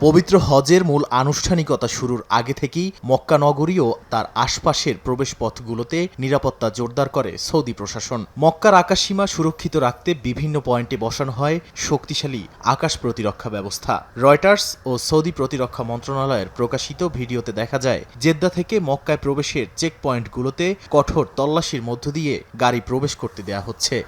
পবিত্র হজের মূল আনুষ্ঠানিকতা শুরুর আগে থেকেই মক্কা নগরী ও তার আশপাশের প্রবেশপথগুলোতে নিরাপত্তা জোরদার করে সৌদি প্রশাসন। মক্কার আকাশসীমা সুরক্ষিত রাখতে বিভিন্ন পয়েন্টে বসানো হয় শক্তিশালী আকাশ প্রতিরক্ষা ব্যবস্থা। রয়টার্স ও সৌদি প্রতিরক্ষা মন্ত্রণালয়ের প্রকাশিত ভিডিওতে দেখা যায়, জেদ্দা থেকে মক্কায় প্রবেশের চেকপয়েন্টগুলোতে কঠোর তল্লাশির মধ্য দিয়ে গাড়ি প্রবেশ করতে দেয়া হচ্ছে।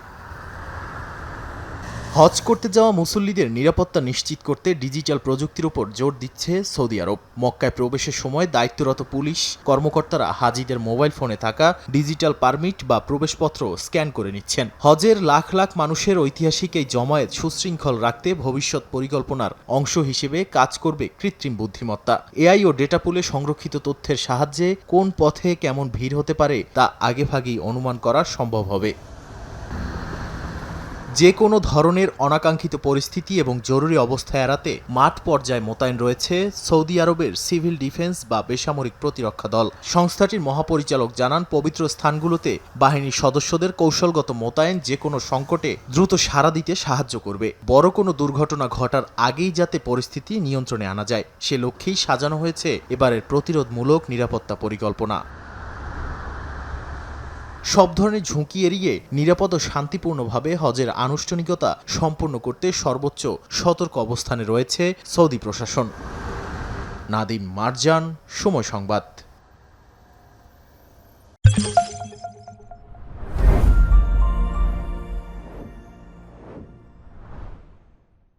হজ করতে যাওয়া মুসল্লিদের নিরাপত্তা নিশ্চিত করতে ডিজিটাল প্রযুক্তির উপর জোর দিচ্ছে সৌদি আরব। মক্কায় প্রবেশের সময় দায়িত্বরত পুলিশ কর্মকর্তারা হাজিদের মোবাইল ফোনে থাকা ডিজিটাল পারমিট বা প্রবেশপত্র স্ক্যান করে নিচ্ছেন। হজের লাখ লাখ মানুষের ঐতিহাসিক এই জমায়েত সুশৃঙ্খল রাখতে ভবিষ্যৎ পরিকল্পনার অংশ হিসেবে কাজ করবে কৃত্রিম বুদ্ধিমত্তা। এআই ও ডেটা পুলে সংরক্ষিত তথ্যের সাহায্যে কোন পথে কেমন ভিড় হতে পারে তা আগেভাগেই অনুমান করা সম্ভব হবে। যে কোনো ধরনের অনাকাঙ্ক্ষিত পরিস্থিতি এবং জরুরি অবস্থা এড়াতে মাঠ পর্যায়ে মোতায়েন রয়েছে সৌদি আরবের সিভিল ডিফেন্স বা বেসামরিক প্রতিরক্ষা দল। সংস্থাটির মহাপরিচালক জানান, পবিত্র স্থানগুলোতে বাহিনীর সদস্যদের কৌশলগত মোতায়েন যে কোনো সংকটে দ্রুত সাড়া দিতে সাহায্য করবে। বড় কোনো দুর্ঘটনা ঘটার আগেই যাতে পরিস্থিতি নিয়ন্ত্রণে আনা যায়, সে লক্ষ্যেই সাজানো হয়েছে এবারের প্রতিরোধমূলক নিরাপত্তা পরিকল্পনা। সব ধরনের ঝুঁকি এড়িয়ে নিরাপদ ও শান্তিপূর্ণভাবে হজের আনুষ্ঠানিকতা সম্পন্ন করতে সর্বোচ্চ সতর্ক অবস্থানে রয়েছে সৌদি প্রশাসন। নাদিম মারজান, সময় সংবাদ।